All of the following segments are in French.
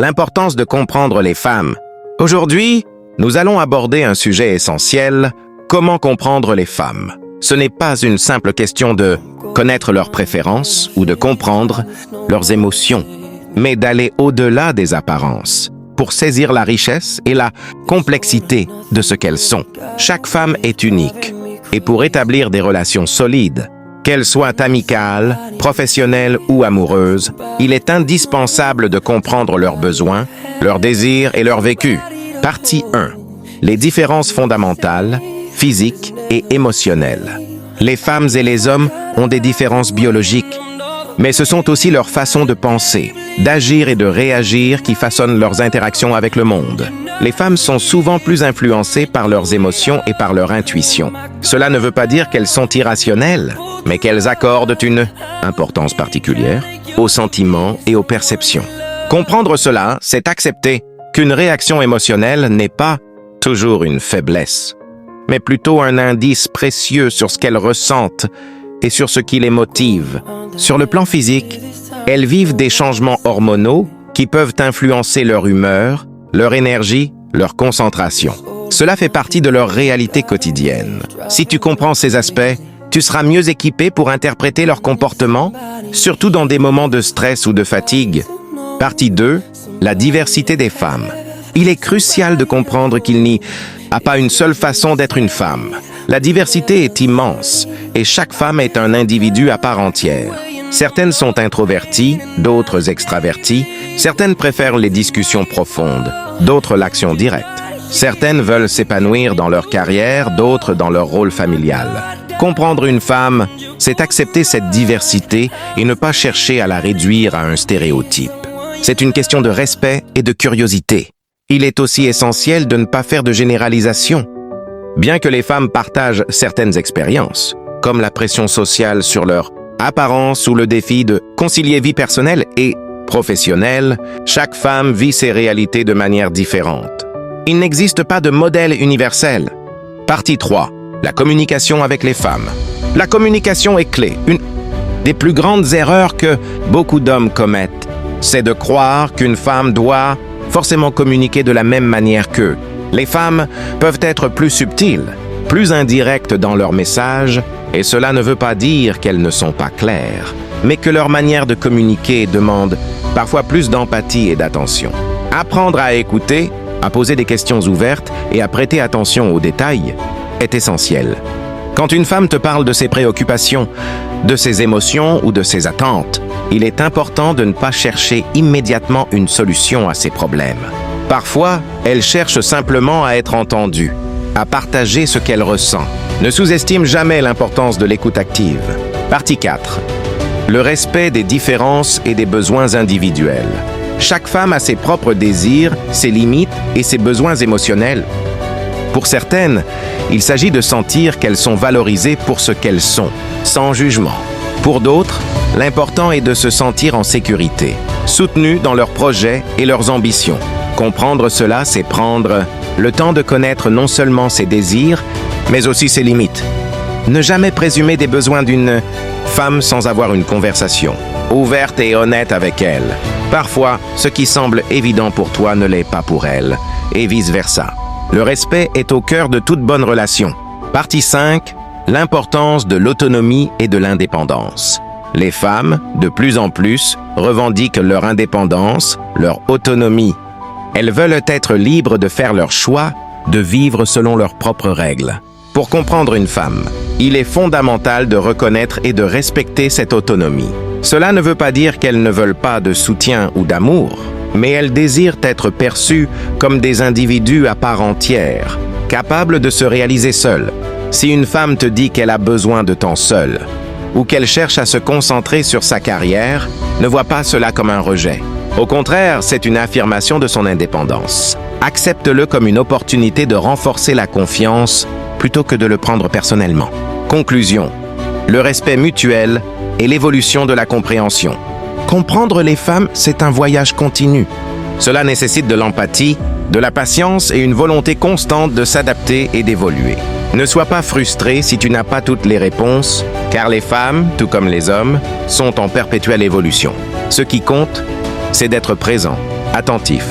l'importance de comprendre les femmes. Aujourd'hui, nous allons aborder un sujet essentiel, comment comprendre les femmes. Ce n'est pas une simple question de connaître leurs préférences ou de comprendre leurs émotions, mais d'aller au-delà des apparences, pour saisir la richesse et la complexité de ce qu'elles sont. Chaque femme est unique, et pour établir des relations solides, qu'elles soient amicales, professionnelles ou amoureuses, il est indispensable de comprendre leurs besoins, leurs désirs et leur vécu. Partie 1. Les différences fondamentales, physiques et émotionnelles. Les femmes et les hommes ont des différences biologiques, mais ce sont aussi leur façon de penser, d'agir et de réagir qui façonnent leurs interactions avec le monde. Les femmes sont souvent plus influencées par leurs émotions et par leur intuition. Cela ne veut pas dire qu'elles sont irrationnelles, mais qu'elles accordent une importance particulière aux sentiments et aux perceptions. Comprendre cela, c'est accepter qu'une réaction émotionnelle n'est pas toujours une faiblesse, mais plutôt un indice précieux sur ce qu'elles ressentent et sur ce qui les motive. Sur le plan physique, elles vivent des changements hormonaux qui peuvent influencer leur humeur, leur énergie, leur concentration. Cela fait partie de leur réalité quotidienne. Si tu comprends ces aspects, tu seras mieux équipé pour interpréter leur comportement, surtout dans des moments de stress ou de fatigue. Partie 2. La diversité des femmes. Il est crucial de comprendre qu'il n'y a pas une seule façon d'être une femme. La diversité est immense et chaque femme est un individu à part entière. Certaines sont introverties, d'autres extraverties. Certaines préfèrent les discussions profondes, d'autres l'action directe. Certaines veulent s'épanouir dans leur carrière, d'autres dans leur rôle familial. Comprendre une femme, c'est accepter cette diversité et ne pas chercher à la réduire à un stéréotype. C'est une question de respect et de curiosité. Il est aussi essentiel de ne pas faire de généralisation. Bien que les femmes partagent certaines expériences, comme la pression sociale sur leur apparence ou le défi de concilier vie personnelle et professionnelle, chaque femme vit ses réalités de manière différente. Il n'existe pas de modèle universel. Partie 3. La communication avec les femmes. La communication est clé. Une des plus grandes erreurs que beaucoup d'hommes commettent, c'est de croire qu'une femme doit forcément communiquer de la même manière qu'eux. Les femmes peuvent être plus subtiles, plus indirectes dans leurs messages, et cela ne veut pas dire qu'elles ne sont pas claires, mais que leur manière de communiquer demande parfois plus d'empathie et d'attention. Apprendre à écouter, à poser des questions ouvertes et à prêter attention aux détails est essentiel. Quand une femme te parle de ses préoccupations, de ses émotions ou de ses attentes, il est important de ne pas chercher immédiatement une solution à ses problèmes. Parfois, elle cherche simplement à être entendue, à partager ce qu'elle ressent. Ne sous-estime jamais l'importance de l'écoute active. Partie 4. Le respect des différences et des besoins individuels. Chaque femme a ses propres désirs, ses limites et ses besoins émotionnels. Pour certaines, il s'agit de sentir qu'elles sont valorisées pour ce qu'elles sont, sans jugement. Pour d'autres, l'important est de se sentir en sécurité, soutenues dans leurs projets et leurs ambitions. Comprendre cela, c'est prendre le temps de connaître non seulement ses désirs, mais aussi ses limites. Ne jamais présumer des besoins d'une femme sans avoir une conversation ouverte et honnête avec elle. Parfois, ce qui semble évident pour toi ne l'est pas pour elle, et vice-versa. Le respect est au cœur de toute bonne relation. Partie 5. L'importance de l'autonomie et de l'indépendance. Les femmes, de plus en plus, revendiquent leur indépendance, leur autonomie. Elles veulent être libres de faire leurs choix, de vivre selon leurs propres règles. Pour comprendre une femme, il est fondamental de reconnaître et de respecter cette autonomie. Cela ne veut pas dire qu'elles ne veulent pas de soutien ou d'amour, mais elles désirent être perçues comme des individus à part entière, capables de se réaliser seules. Si une femme te dit qu'elle a besoin de temps seule, ou qu'elle cherche à se concentrer sur sa carrière, ne vois pas cela comme un rejet. Au contraire, c'est une affirmation de son indépendance. Accepte-le comme une opportunité de renforcer la confiance plutôt que de le prendre personnellement. Conclusion. Le respect mutuel et l'évolution de la compréhension. Comprendre les femmes, c'est un voyage continu. Cela nécessite de l'empathie, de la patience et une volonté constante de s'adapter et d'évoluer. Ne sois pas frustré si tu n'as pas toutes les réponses, car les femmes, tout comme les hommes, sont en perpétuelle évolution. Ce qui compte, c'est d'être présent, attentif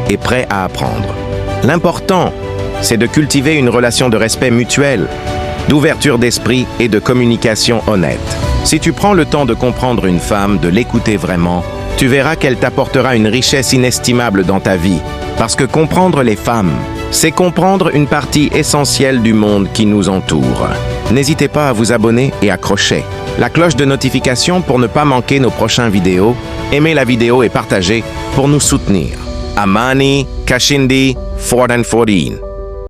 et prêt à apprendre. L'important, c'est de cultiver une relation de respect mutuel, d'ouverture d'esprit et de communication honnête. Si tu prends le temps de comprendre une femme, de l'écouter vraiment, tu verras qu'elle t'apportera une richesse inestimable dans ta vie. Parce que comprendre les femmes, c'est comprendre une partie essentielle du monde qui nous entoure. N'hésitez pas à vous abonner et accrocher la cloche de notification pour ne pas manquer nos prochaines vidéos. Aimez la vidéo et partagez pour nous soutenir. Amani Kashindi 414